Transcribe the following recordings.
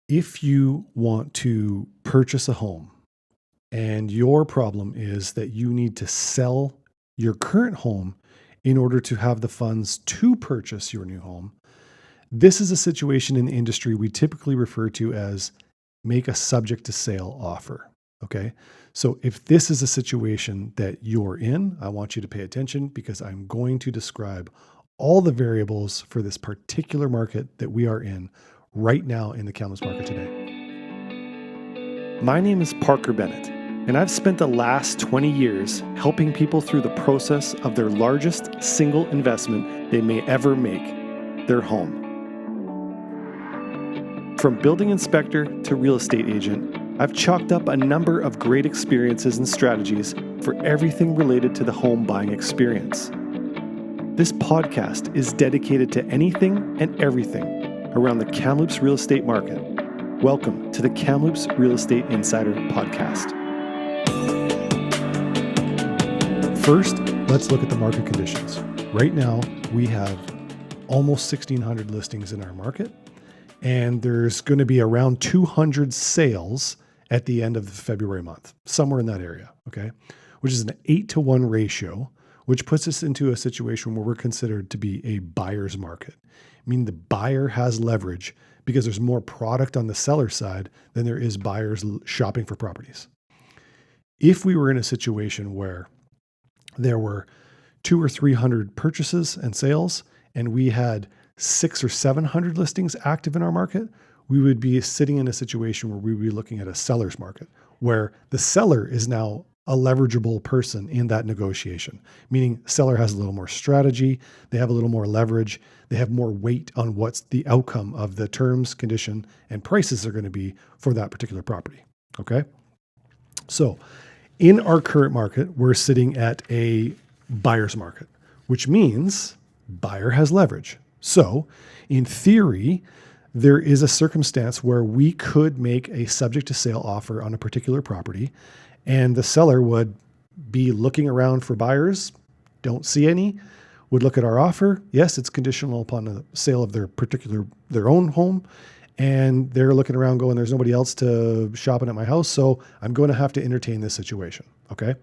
If you want to purchase a home and your problem is that you need to sell your current home in order to have the funds to purchase your new home, this is a situation in the industry we typically refer to as make a subject to sale offer. Okay. So if this is a situation that you're in, I want you to pay attention because I'm going to describe all the variables for this particular market that we are in right now in the Kamloops market today. My name is Parker Bennett, and I've spent the last 20 years helping people through the process of their largest single investment they may ever make, their home. From building inspector to real estate agent, I've chalked up a number of great experiences and strategies for everything related to the home buying experience. This podcast is dedicated to anything and everything around the Kamloops real estate market. Welcome to the Kamloops Real Estate Insider Podcast. First, let's look at the market conditions. Right now, we have almost 1,600 listings in our market, and there's going to be around 200 sales at the end of the February month, somewhere in that area, okay? Which is an 8-to-1 ratio, which puts us into a situation where we're considered to be a buyer's market, meaning the buyer has leverage because there's more product on the seller side than there is buyers shopping for properties. If we were in a situation where there were 200 or 300 purchases and sales, and we had 600 or 700 listings active in our market, we would be sitting in a situation where we would be looking at a seller's market, where the seller is now a leverageable person in that negotiation, meaning seller has a little more strategy, they have a little more leverage, they have more weight on what's the outcome of the terms, condition, and prices are going to be for that particular property. Okay. So in our current market, we're sitting at a buyer's market, which means buyer has leverage. So in theory, there is a circumstance where we could make a subject to sale offer on a particular property, and the seller would be looking around for buyers, don't see any, would look at our offer. Yes, it's conditional upon the sale of their own home. And they're looking around going, there's nobody else to shopping at my house. So I'm going to have to entertain this situation. Okay.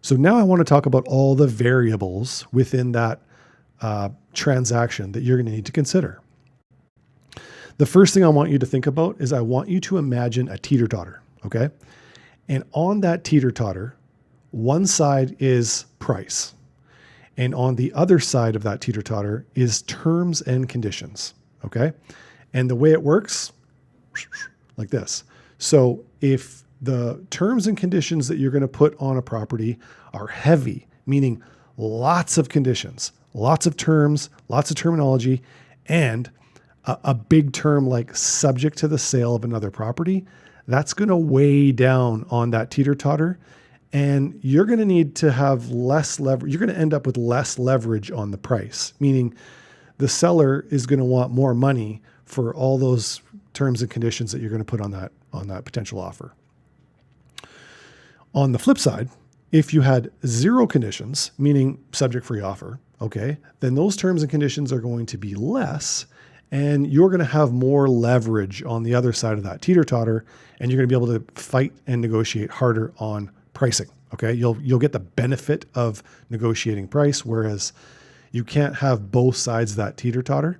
So now I want to talk about all the variables within that transaction that you're going to need to consider. The first thing I want you to think about is I want you to imagine a teeter-totter. Okay. And on that teeter-totter, one side is price. And on the other side of that teeter-totter is terms and conditions. Okay. And the way it works, like this. So if the terms and conditions that you're going to put on a property are heavy, meaning lots of conditions, lots of terms, lots of terminology, and a big term like subject to the sale of another property, that's going to weigh down on that teeter-totter. And you're going to need to have less leverage. You're going to end up with less leverage on the price, meaning the seller is going to want more money for all those terms and conditions that you're going to put on that potential offer. On the flip side, if you had zero conditions, meaning subject free offer, okay, then those terms and conditions are going to be less, and you're going to have more leverage on the other side of that teeter-totter, and you're going to be able to fight and negotiate harder on pricing. Okay, you'll get the benefit of negotiating price, whereas you can't have both sides of that teeter-totter.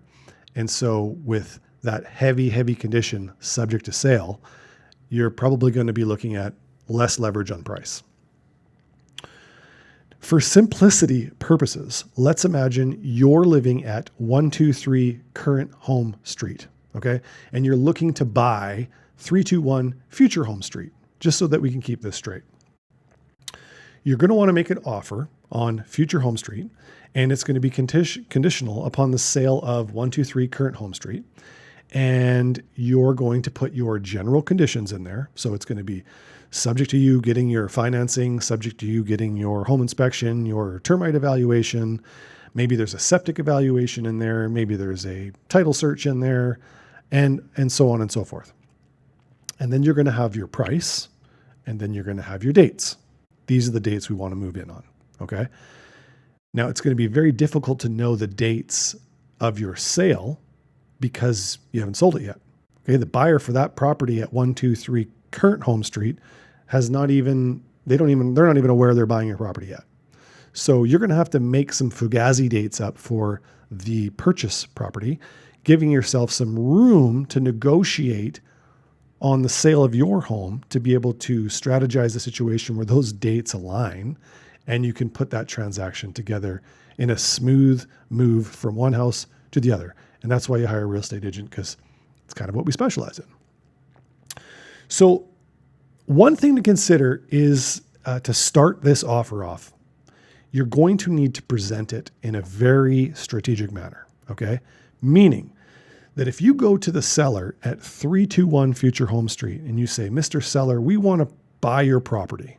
And so with that heavy condition subject to sale, you're probably going to be looking at less leverage on price. For simplicity purposes, let's imagine you're living at 123 Current Home Street, okay? And you're looking to buy 321 Future Home Street, just so that we can keep this straight. You're going to want to make an offer on Future Home Street, and it's going to be conditional upon the sale of 123 Current Home Street. And you're going to put your general conditions in there. So it's going to be subject to you getting your financing, subject to you getting your home inspection, your termite evaluation. Maybe there's a septic evaluation in there. Maybe there's a title search in there, and so on and so forth. And then you're going to have your price, and then you're going to have your dates. These are the dates we want to move in on. Okay. Now it's going to be very difficult to know the dates of your sale because you haven't sold it yet. Okay. The buyer for that property at 123 current home street has not even, they're not even aware they're buying your property yet. So you're going to have to make some fugazi dates up for the purchase property, giving yourself some room to negotiate on the sale of your home to be able to strategize a situation where those dates align and you can put that transaction together in a smooth move from one house to the other. And that's why you hire a real estate agent, because it's kind of what we specialize in. So one thing to consider is to start this offer off, you're going to need to present it in a very strategic manner, okay? Meaning that if you go to the seller at 321 Future Home Street and you say, Mr. Seller, we want to buy your property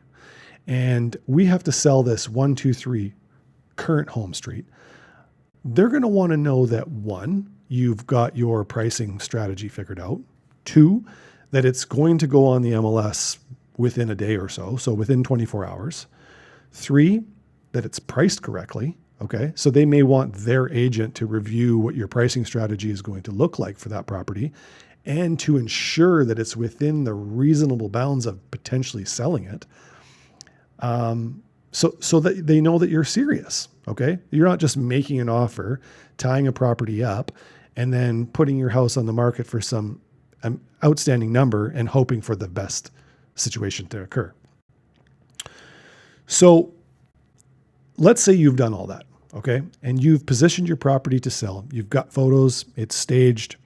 and we have to sell this 123 current home street, they're going to want to know that, one, you've got your pricing strategy figured out. Two, that it's going to go on the MLS within a day or so, so within 24 hours. Three, that it's priced correctly. Okay. So they may want their agent to review what your pricing strategy is going to look like for that property and to ensure that it's within the reasonable bounds of potentially selling it. So that they know that you're serious. Okay. You're not just making an offer, tying a property up, and then putting your house on the market for some outstanding number and hoping for the best situation to occur. So let's say you've done all that, okay? And you've positioned your property to sell. You've got photos, it's staged,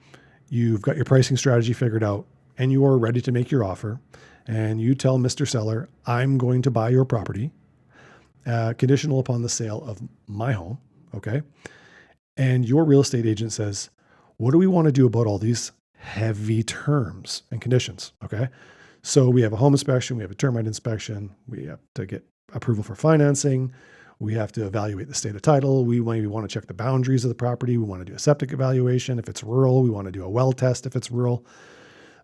you've got your pricing strategy figured out, and you are ready to make your offer. And you tell Mr. Seller, I'm going to buy your property, conditional upon the sale of my home, okay? And your real estate agent says, what do we want to do about all these heavy terms and conditions, okay? So we have a home inspection, we have a termite inspection, we have to get approval for financing, we have to evaluate the state of title. We maybe want to check the boundaries of the property. We want to do a septic evaluation. If it's rural, we want to do a well test if it's rural.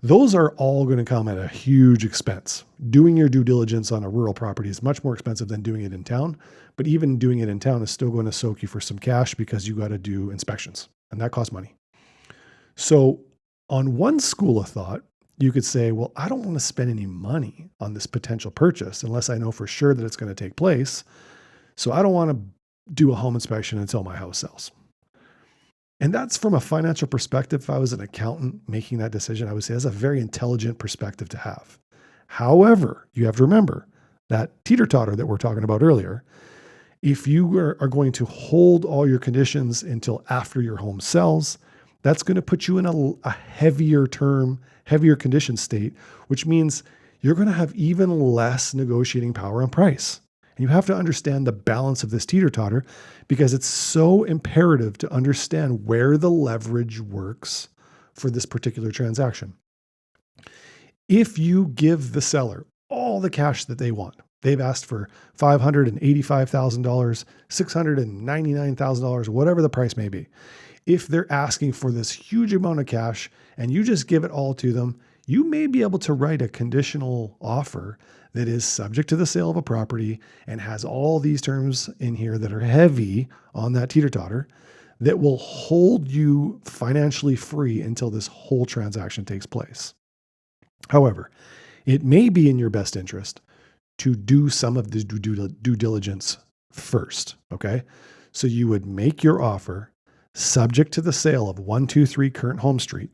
Those are all going to come at a huge expense. Doing your due diligence on a rural property is much more expensive than doing it in town. But even doing it in town is still going to soak you for some cash because you got to do inspections, and that costs money. So on one school of thought, you could say, well, I don't want to spend any money on this potential purchase unless I know for sure that it's going to take place. So I don't want to do a home inspection until my house sells. And that's from a financial perspective. If I was an accountant making that decision, I would say that's a very intelligent perspective to have. However, you have to remember that teeter-totter that we're talking about earlier. If you are going to hold all your conditions until after your home sells, that's going to put you in a heavier condition state, which means you're going to have even less negotiating power on price. And you have to understand the balance of this teeter-totter because it's so imperative to understand where the leverage works for this particular transaction. If you give the seller all the cash that they want, they've asked for $585,000, $699,000, whatever the price may be. If they're asking for this huge amount of cash and you just give it all to them, you may be able to write a conditional offer that is subject to the sale of a property and has all these terms in here that are heavy on that teeter-totter that will hold you financially free until this whole transaction takes place. However, it may be in your best interest to do some of the due diligence first, okay? So you would make your offer subject to the sale of 123 current home street,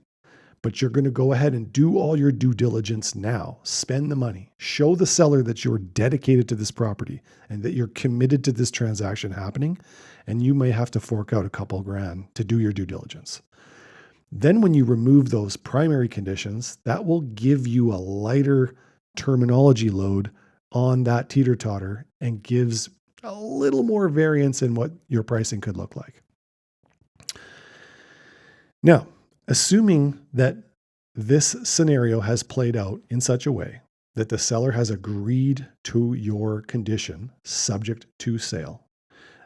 but you're going to go ahead and do all your due diligence now. Spend the money. Show the seller that you're dedicated to this property and that you're committed to this transaction happening. And you may have to fork out a couple grand to do your due diligence. Then when you remove those primary conditions, that will give you a lighter terminology load on that teeter-totter and gives a little more variance in what your pricing could look like. Now, assuming that this scenario has played out in such a way that the seller has agreed to your condition subject to sale,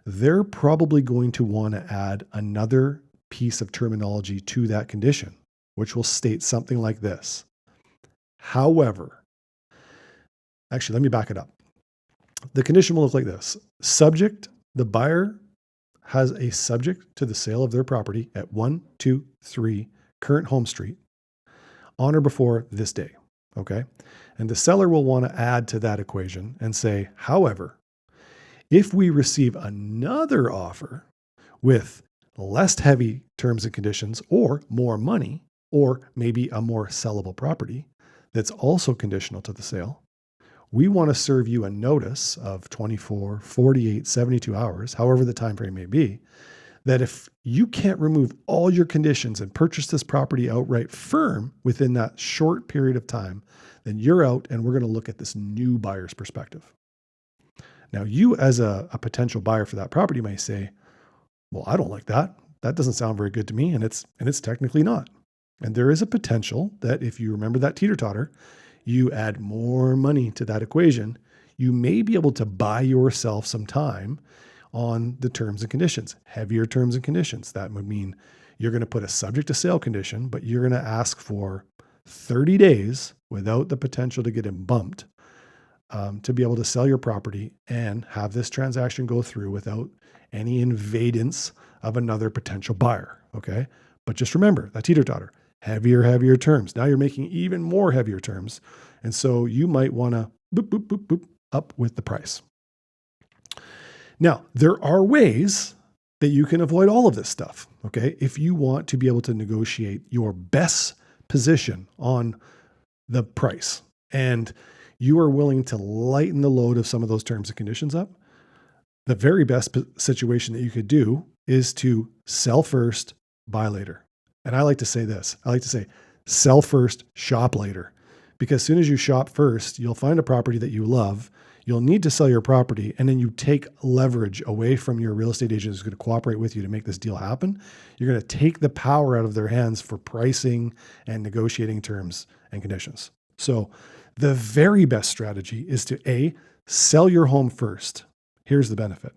they're probably going to want to add another piece of terminology to that condition, which will state something like this. However, actually, let me back it up. The condition will look like this. The buyer has a subject to the sale of their property at 123 current home street. on or before this day. Okay. And the seller will want to add to that equation and say, however, if we receive another offer with less heavy terms and conditions or more money, or maybe a more sellable property that's also conditional to the sale, we want to serve you a notice of 24, 48, 72 hours, however the time frame may be, that if you can't remove all your conditions and purchase this property outright firm within that short period of time, then you're out and we're going to look at this new buyer's perspective. Now, you as a potential buyer for that property may say, well, I don't like that. That doesn't sound very good to me. And it's technically not. And there is a potential that if you remember that teeter-totter, you add more money to that equation, you may be able to buy yourself some time on the terms and conditions, heavier terms and conditions. That would mean you're going to put a subject to sale condition, but you're going to ask for 30 days without the potential to get it bumped to be able to sell your property and have this transaction go through without any invadance of another potential buyer. Okay. But just remember that teeter-totter, heavier terms. Now you're making even more heavier terms. And so you might want to boop up with the price. Now, there are ways that you can avoid all of this stuff. Okay. If you want to be able to negotiate your best position on the price and you are willing to lighten the load of some of those terms and conditions up, the very best situation that you could do is to sell first, buy later. And I like to say this, I like to say sell first, shop later, because as soon as you shop first, you'll find a property that you love. You'll need to sell your property, and then you take leverage away from your real estate agent who's going to cooperate with you to make this deal happen. You're going to take the power out of their hands for pricing and negotiating terms and conditions. So the very best strategy is to sell your home first. Here's the benefit.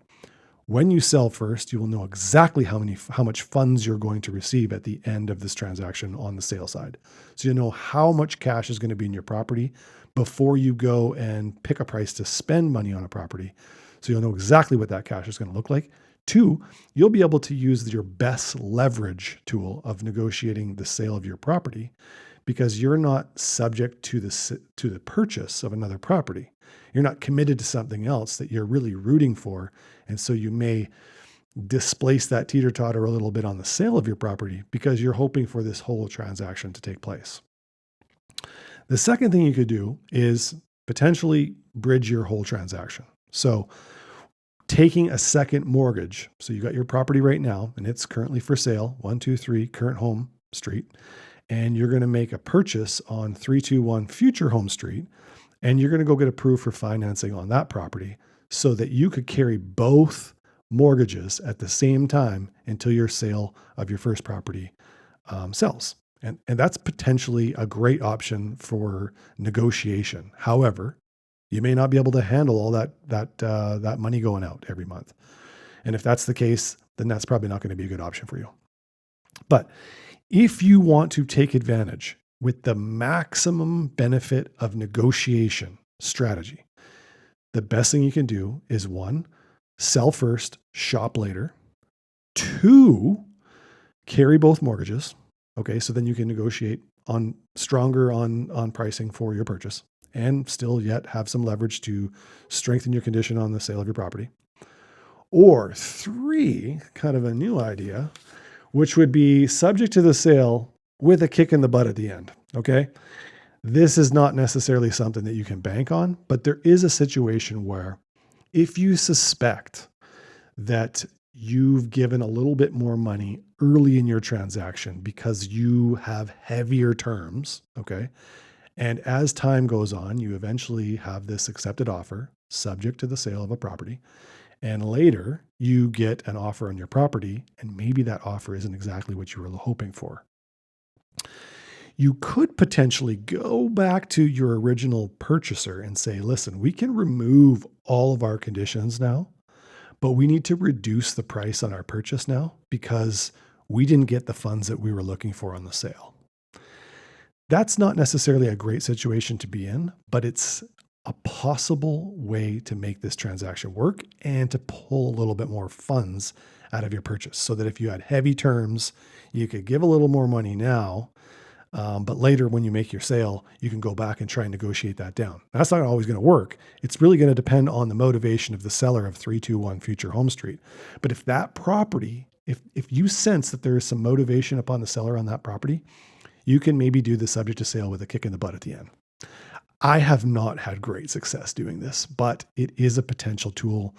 When you sell first, you will know exactly how much funds you're going to receive at the end of this transaction on the sale side. So you know how much cash is going to be in your property before you go and pick a price to spend money on a property. So you'll know exactly what that cash is going to look like. 2, you'll be able to use your best leverage tool of negotiating the sale of your property because you're not subject to the purchase of another property. You're not committed to something else that you're really rooting for. And so you may displace that teeter-totter a little bit on the sale of your property because you're hoping for this whole transaction to take place. The second thing you could do is potentially bridge your whole transaction. So taking a second mortgage. So you got your property right now and it's currently for sale, 123 Current Home Street. And you're going to make a purchase on 321 Future Home Street. And you're going to go get approved for financing on that property so that you could carry both mortgages at the same time until your sale of your first property sells. And that's potentially a great option for negotiation. However, you may not be able to handle all that money going out every month. And if that's the case, then that's probably not going to be a good option for you. But if you want to take advantage with the maximum benefit of negotiation strategy, the best thing you can do is 1, sell first, shop later. 2, carry both mortgages. Okay, so then you can negotiate on pricing for your purchase and still yet have some leverage to strengthen your condition on the sale of your property. Or 3, kind of a new idea, which would be subject to the sale with a kick in the butt at the end. Okay. This is not necessarily something that you can bank on, but there is a situation where if you suspect that you've given a little bit more money early in your transaction because you have heavier terms, okay, and as time goes on, you eventually have this accepted offer subject to the sale of a property, and later you get an offer on your property, and maybe that offer isn't exactly what you were hoping for. You could potentially go back to your original purchaser and say, listen, we can remove all of our conditions now, but we need to reduce the price on our purchase now because we didn't get the funds that we were looking for on the sale. That's not necessarily a great situation to be in, but it's a possible way to make this transaction work and to pull a little bit more funds out of your purchase so that if you had heavy terms, you could give a little more money now But later, when you make your sale, you can go back and try and negotiate that down. That's not always going to work. It's really going to depend on the motivation of the seller of 321 Future Home Street. But if that property, if you sense that there is some motivation upon the seller on that property, you can maybe do the subject to sale with a kick in the butt at the end. I have not had great success doing this, but it is a potential tool.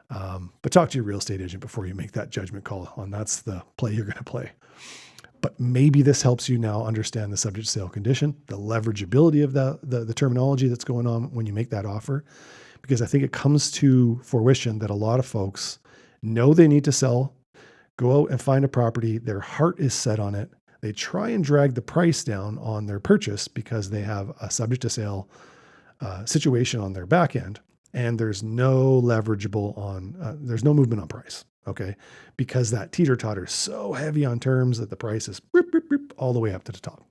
But talk to your real estate agent before you make that judgment call on that's the play you're going to play. But maybe this helps you now understand the subject to sale condition, the leverageability of the terminology that's going on when you make that offer, because I think it comes to fruition that a lot of folks know they need to sell, go out and find a property. Their heart is set on it. They try and drag the price down on their purchase because they have a subject to sale situation on their back end, and there's no leverageable on, there's no movement on price. Okay. Because that teeter-totter is so heavy on terms that the price is all the way up to the top.